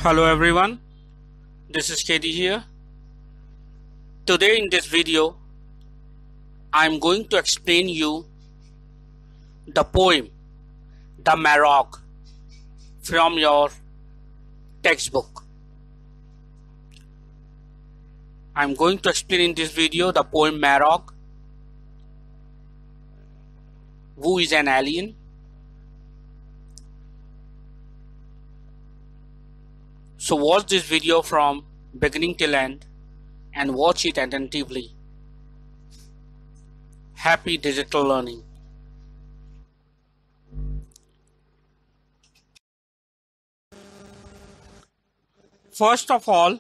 Hello everyone, this is Katie here. Today in this video, I am going to explain you the poem The Marog from your textbook. I am going to explain in this video the poem Marog. Who is an alien? So watch this video from beginning till end and watch it attentively. Happy digital learning. First of all,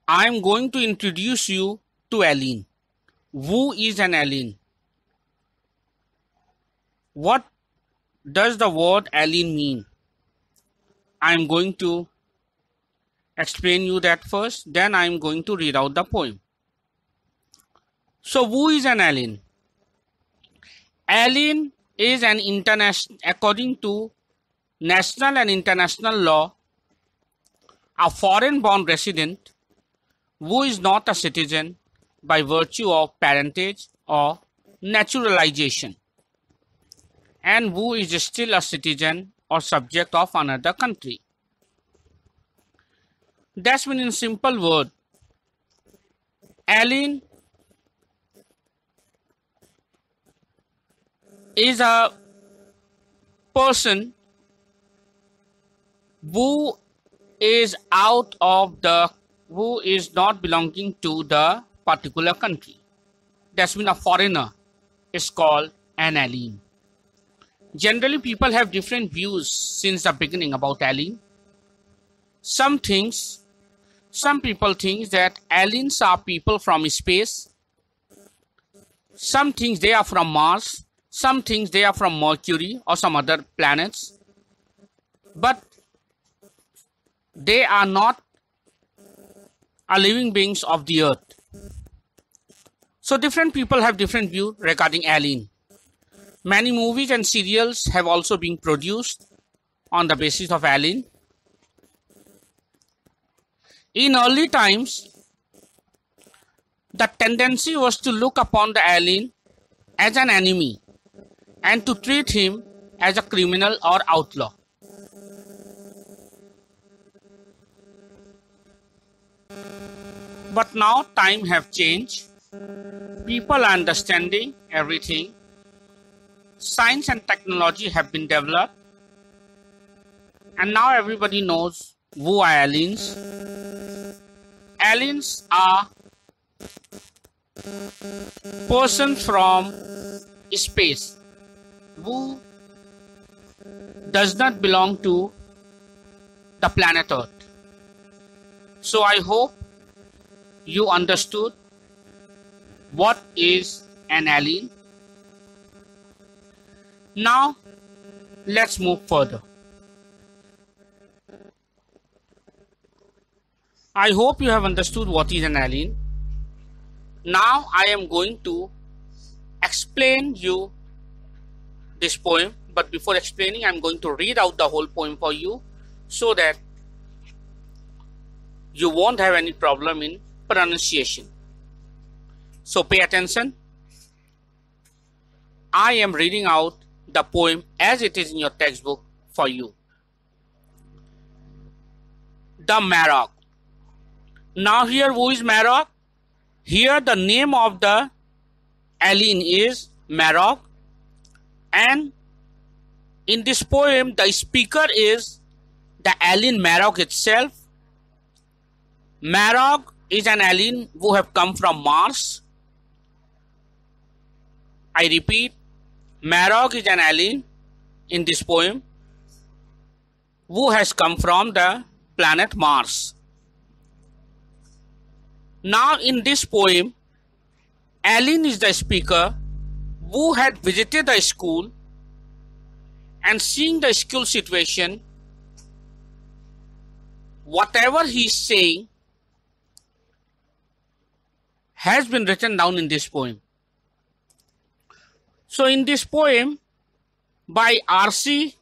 I am going to introduce you to alien. Who is an alien? What does the word alien mean? I am going to explain you that first, then I am going to read out the poem. So who is an alien? Alien is an according to national and international law, a foreign born resident who is not a citizen by virtue of parentage or naturalization, and who is still a citizen or subject of another country. That's mean in simple word, alien is a person who is who is not belonging to the particular country. That's mean a foreigner is called an alien. Generally, people have different views since the beginning about alien. Some people think that aliens are people from space. Some think they are from Mars. Some think they are from Mercury or some other planets. But they are not living beings of the earth. So different people have different view regarding alien. Many movies and serials have also been produced on the basis of alien. In early times, the tendency was to look upon the alien as an enemy and to treat him as a criminal or outlaw. But now time have changed. People are understanding everything. Science and technology have been developed, and now everybody knows who are aliens. Aliens are persons from space who does not belong to the planet Earth. So I hope you understood what is an alien. Now, let's move further. I hope you have understood what is an alien. Now, I am going to explain you this poem. But before explaining, I am going to read out the whole poem for you so that you won't have any problem in pronunciation. So, pay attention. I am reading out the poem as it is in your textbook for you. The Marog. Now here, who is Marog? Here the name of the alien is Marog, and in this poem the speaker is the alien Marog itself. Marog is an alien who have come from Mars. I repeat, Marog is an alien in this poem who has come from the planet Mars. Now in this poem, alien is the speaker who had visited the school and seeing the school situation. Whatever he is saying has been written down in this poem. So in this poem by R.C.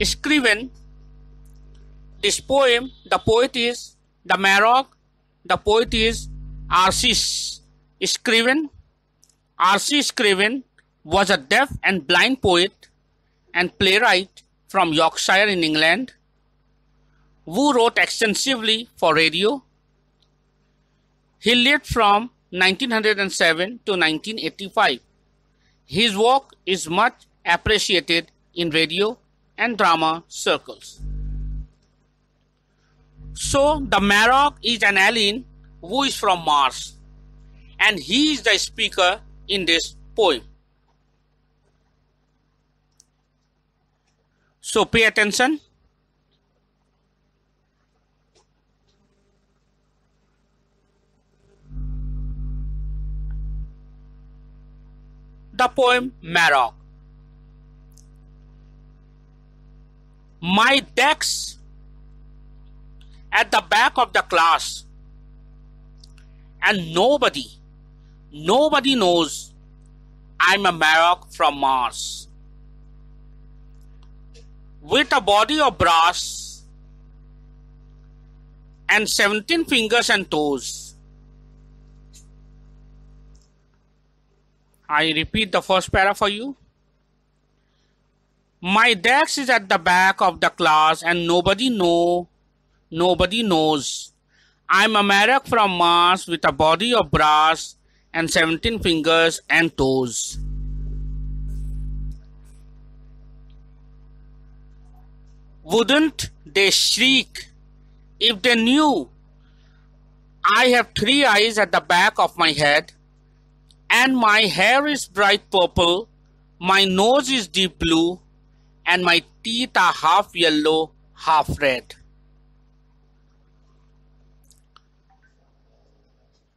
Scriven, this poem, the poet is the Marog. The poet is R.C. Scriven. R.C. Scriven was a deaf and blind poet and playwright from Yorkshire in England, who wrote extensively for radio. He lived from 1907 to 1985. His work is much appreciated in radio and drama circles. So, the Marog is an alien who is from Mars, and he is the speaker in this poem. So, pay attention. The poem Marog. My desk at the back of the class, and nobody knows I'm a Marog from Mars, with a body of brass and 17 fingers and toes. I repeat the first para for you. My desk is at the back of the class, and nobody knows I'm a Marog from Mars with a body of brass and 17 fingers and toes. Wouldn't they shriek if they knew I have 3 eyes at the back of my head, and my hair is bright purple, my nose is deep blue, and my teeth are half yellow, half red.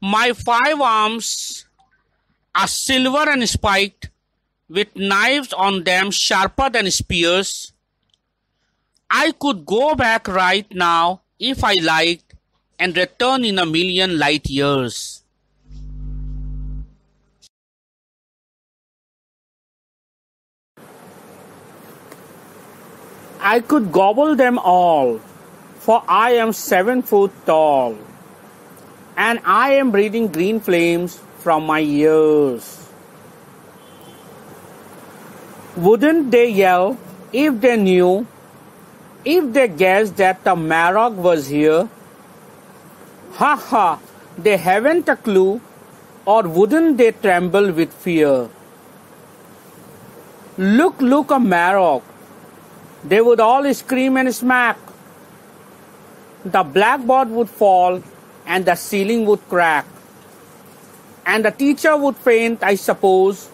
My 5 arms are silver and spiked, with knives on them sharper than spears. I could go back right now if I liked and return in a million light years. I could gobble them all, for I am 7 foot tall, and I am breathing green flames from my ears. Wouldn't they yell if they knew, if they guessed that the Marog was here? Ha ha, they haven't a clue, or wouldn't they tremble with fear? Look, a Marog. They would all scream and smack. The blackboard would fall and the ceiling would crack. And the teacher would faint, I suppose.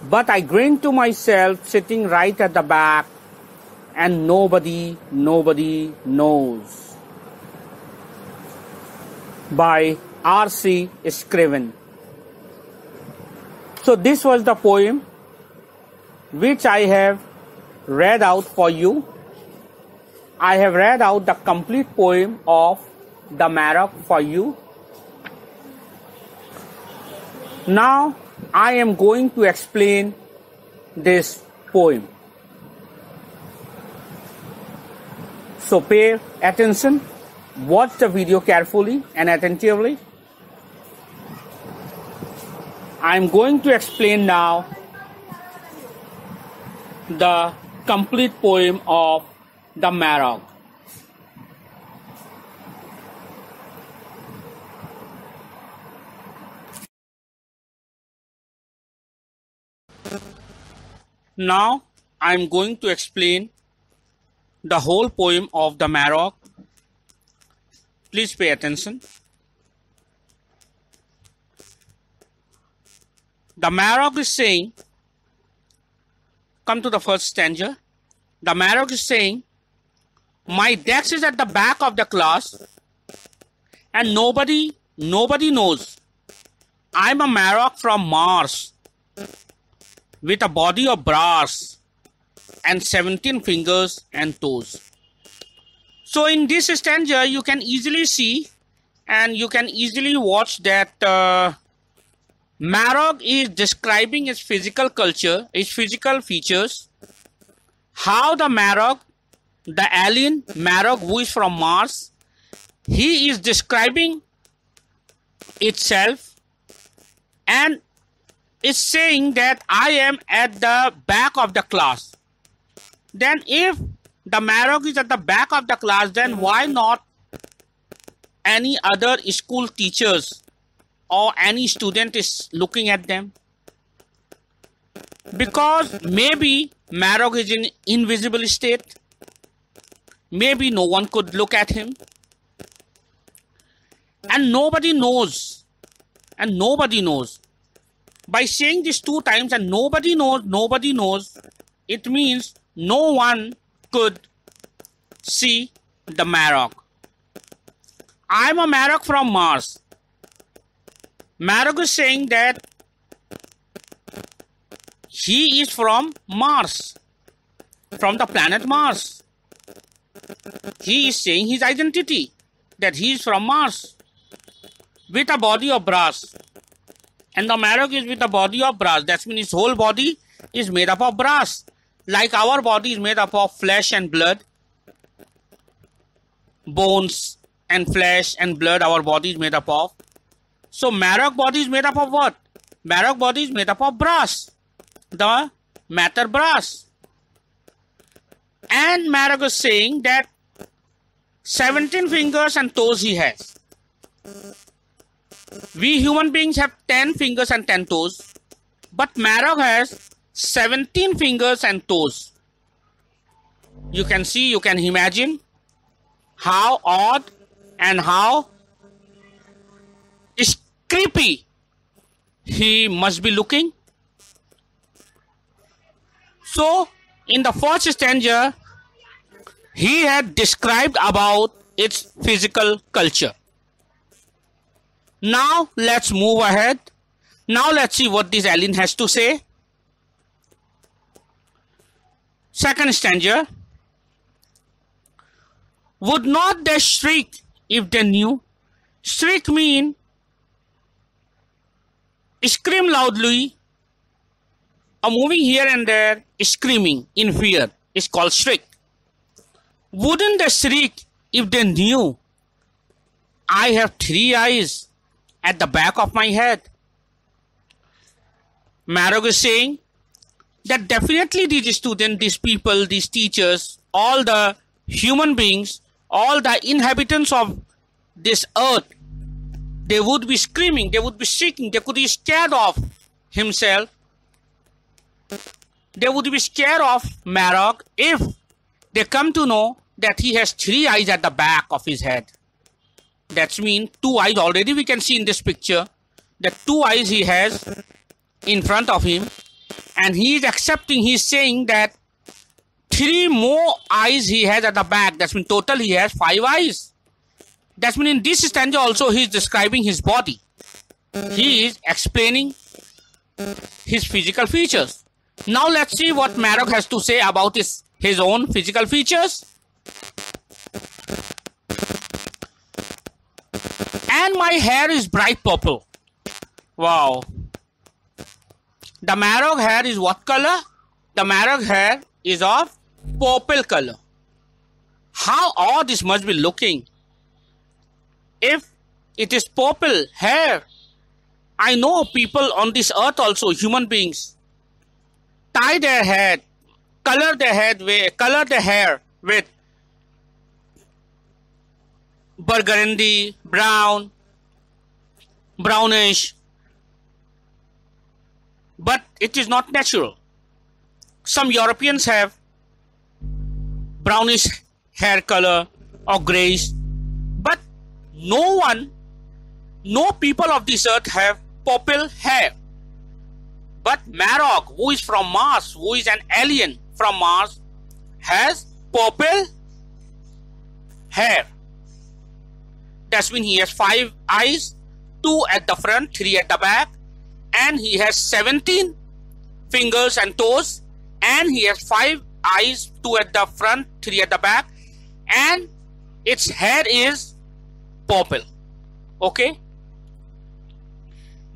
But I grinned to myself sitting right at the back, and nobody knows. By R.C. Scriven. So this was the poem which I have read out for you. I have read out the complete poem of the Marog for you. Now I am going to explain this poem. So pay attention, watch the video carefully and attentively. I am going to explain now the complete poem of the Marog. Now I am going to explain the whole poem of the Marog. Please pay attention. The Marog is saying, come to the first stanza. The Marog is saying, my desk is at the back of the class, and nobody knows I'm a Marog from Mars with a body of brass and 17 fingers and toes. So in this stanza, you can easily see and you can easily watch that Marog is describing its physical culture, its physical features, how the Marog the alien Marok, who is from Mars, he is describing itself and is saying that I am at the back of the class. Then if the Marok is at the back of the class, then why not any other school teachers or any student is looking at them? Because maybe Marok is in invisible state. Maybe no one could look at him. And nobody knows. And nobody knows. By saying this 2 times and nobody knows, it means no one could see the Marok. I'm a Marok from Mars. Marok is saying that he is from Mars, from the planet Mars. He is saying his identity, that he is from Mars, with a body of brass. And the Marok is with a body of brass. That means his whole body is made up of brass. Like our body is made up of flesh and blood, bones and flesh and blood, our body is made up of. So Marok body is made up of what? Marok body is made up of brass, the matter brass. And Marok is saying that 17 fingers and toes he has. We human beings have 10 fingers and 10 toes, but Marok has 17 fingers and toes. You can see, you can imagine how odd and how creepy he must be looking. So, in the first stanza, he had described about its physical culture. Now, let's move ahead. Now, let's see what this alien has to say. Second stanza. Would not they shriek if they knew? Shriek mean scream loudly, or moving here and there, screaming in fear is called shriek. Wouldn't they shriek if they knew I have 3 eyes at the back of my head? Marok is saying that definitely these students, these people, these teachers, all the human beings, all the inhabitants of this earth, they would be screaming, they would be shrieking, they could be scared of himself. They would be scared of Marok if they come to know that he has 3 eyes at the back of his head. That means 2 eyes already we can see in this picture. The 2 eyes he has in front of him, and he is accepting, he is saying that 3 more eyes he has at the back. That means total he has 5 eyes. That means in this stanza also he is describing his body. He is explaining his physical features. Now let's see what Marok has to say about his own physical features. And my hair is bright purple. Wow. The Marok hair is what color? The Marok hair is of purple color. How odd this must be looking. If it is purple hair, I know people on this earth also, human beings, tie their head, color their hair with burgundy, brown, brownish, but it is not natural. Some Europeans have brownish hair color or grayish, but no people of this earth have purple hair. But Marok, who is from Mars, who is an alien from Mars, has purple hair. That means he has 5 eyes, 2 at the front, 3 at the back, and he has 17 fingers and toes, and he has 5 eyes, 2 at the front, 3 at the back, and its hair is purple. Okay?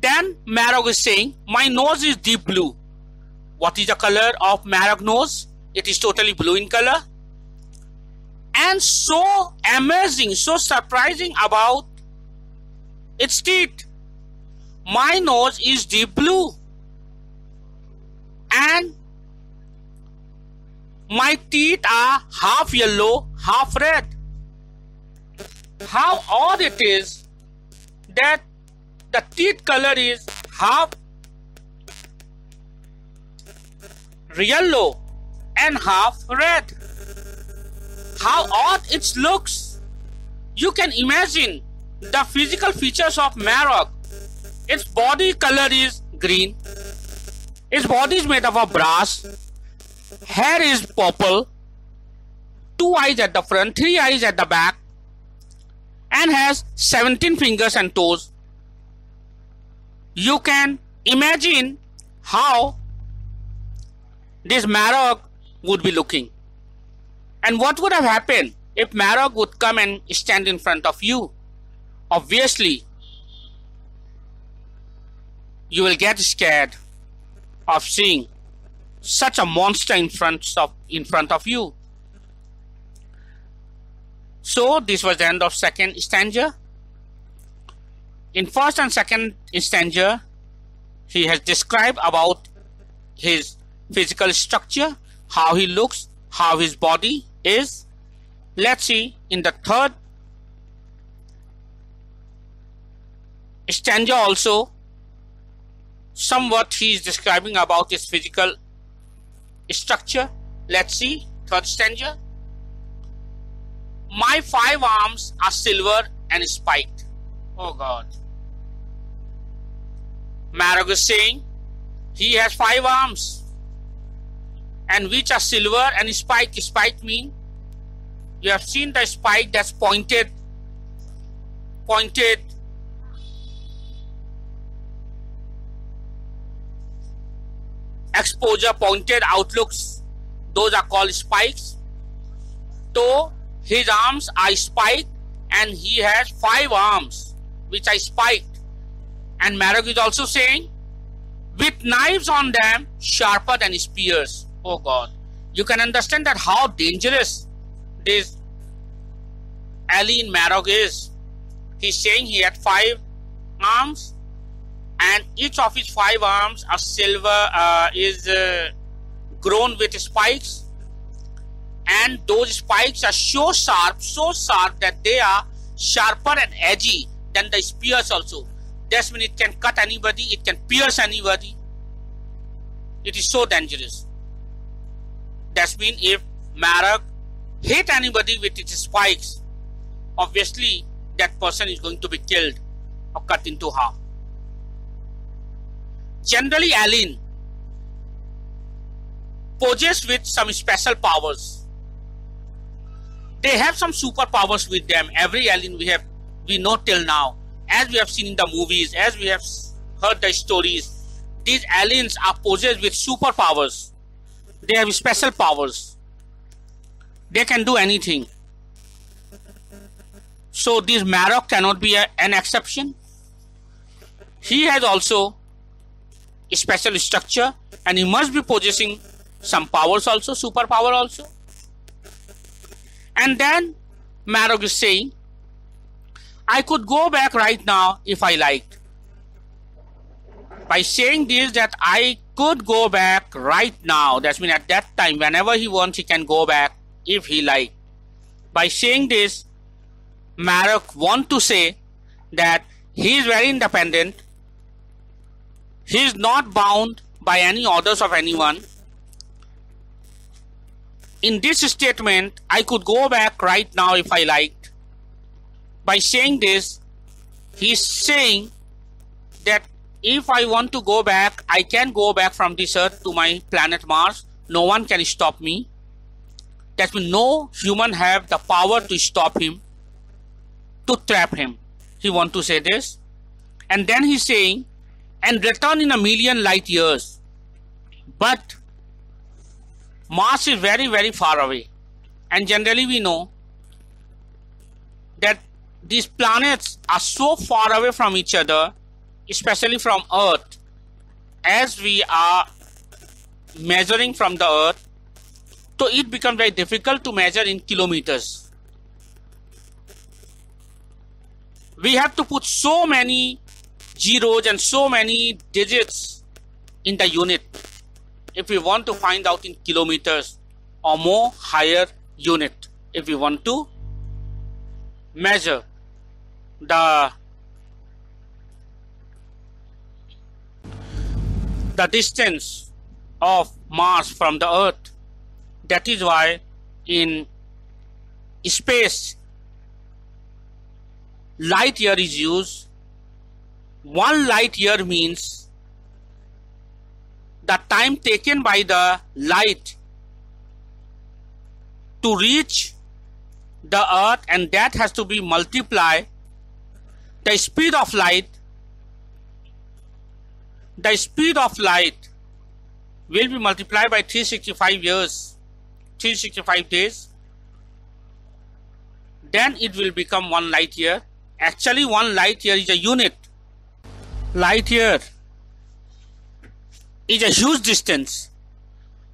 Then Marok is saying, my nose is deep blue. What is the color of Marok nose? It is totally blue in color. and so amazing, so surprising about its teeth. My nose is deep blue and my teeth are half yellow, half red. How odd it is that the teeth color is half yellow and half red. How odd it looks. You can imagine the physical features of Marok. Its body color is green. Its body is made up of brass. Hair is purple. 2 eyes at the front, 3 eyes at the back, and has 17 fingers and toes. You can imagine how this Marok would be looking. And what would have happened if Marok would come and stand in front of you? Obviously, you will get scared of seeing such a monster in front of you. So this was the end of second stanza. In first and second stanza, he has described about his physical structure, how he looks, how his body is. Let's see in the third stanza also somewhat he is describing about his physical structure. Let's see third stanza. My 5 arms are silver and spiked. Oh God. Marok is saying he has 5 arms and which are silver and spiked. Spiked mean you have seen the spike that's pointed exposure, pointed outlooks. Those are called spikes. So his arms are spiked and he has 5 arms which are spiked. And Marok is also saying with knives on them sharper than spears. Oh God. You can understand that how dangerous this alien Marok is. He's saying he had 5 arms and each of his 5 arms are silver, is grown with spikes, and those spikes are so sharp that they are sharper and edgy than the spears also. That means it can cut anybody, it can pierce anybody. It is so dangerous. That means if Marok hit anybody with its spikes, obviously that person is going to be killed or cut into half. Generally, alien possessed with some special powers. They have some superpowers with them. Every alien we know till now, as we have seen in the movies, as we have heard the stories, these aliens are possessed with superpowers. They have special powers. They can do anything. So this Marok cannot be an exception. He has also a special structure and he must be possessing some powers also, superpower also. And then Marok is saying, I could go back right now if I liked. By saying this, that I could go back right now, that means at that time, whenever he wants, he can go back if he liked. By saying this, Marok wants to say that he is very independent. He is not bound by any orders of anyone. In this statement, I could go back right now if I liked. By saying this, he is saying that if I want to go back, I can go back from this earth to my planet Mars. No one can stop me. That means no human have the power to stop him, to trap him. He want to say this. And then he's saying, and return in 1,000,000 light years. But Mars is very, very far away. And generally we know that these planets are so far away from each other, especially from Earth. As we are measuring from the Earth, so it becomes very difficult to measure in kilometers. we have to put so many zeros and so many digits in the unit if we want to find out in kilometers or more higher unit, if we want to measure the distance of Mars from the Earth. That is why in space light year is used. 1 light year means the time taken by the light to reach the Earth, and that has to be multiplied the speed of light. The speed of light will be multiplied by 365 years, 365 days. Then it will become 1 light year. Actually, 1 light year is a unit. Light year is a huge distance.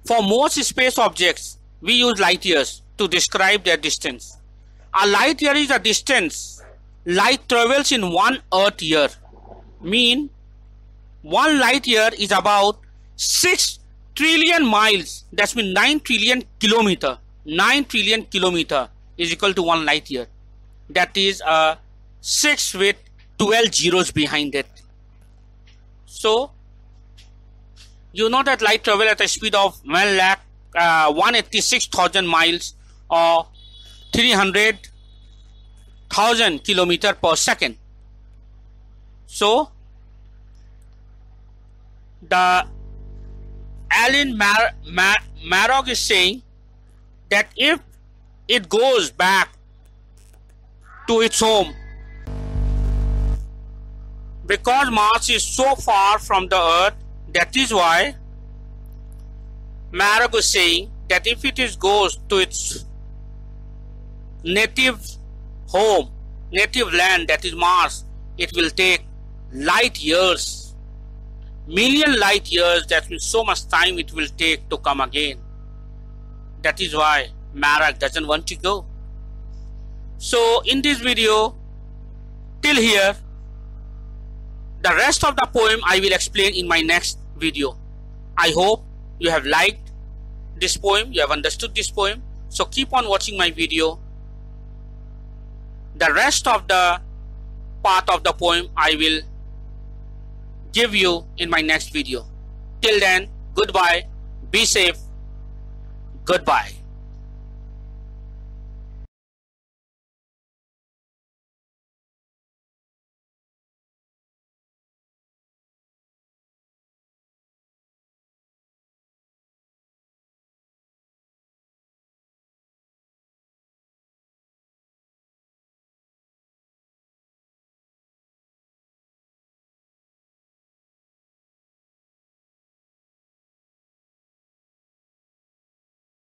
For most space objects, we use light years to describe their distance. A light year is a distance light travels in 1 Earth year. Mean 1 light year is about 6 trillion miles. That means 9 trillion kilometer. 9 trillion kilometer is equal to 1 light year. That is 6 with 12 zeros behind it. So you know that light travel at a speed of 186,000 miles or 300,000 kilometer per second. So the Alan Marok is saying that if it goes back to its home, because Mars is so far from the Earth, that is why Marok is saying that if it goes to its native home, native land, that is Mars, it will take light years, million light years. That means so much time it will take to come again. That is why Marok doesn't want to go. So in this video, till here, the rest of the poem I will explain in my next video. I hope you have liked this poem, you have understood this poem. So keep on watching my video. The rest of the part of the poem I will give you in my next video. Till then, goodbye, be safe, goodbye.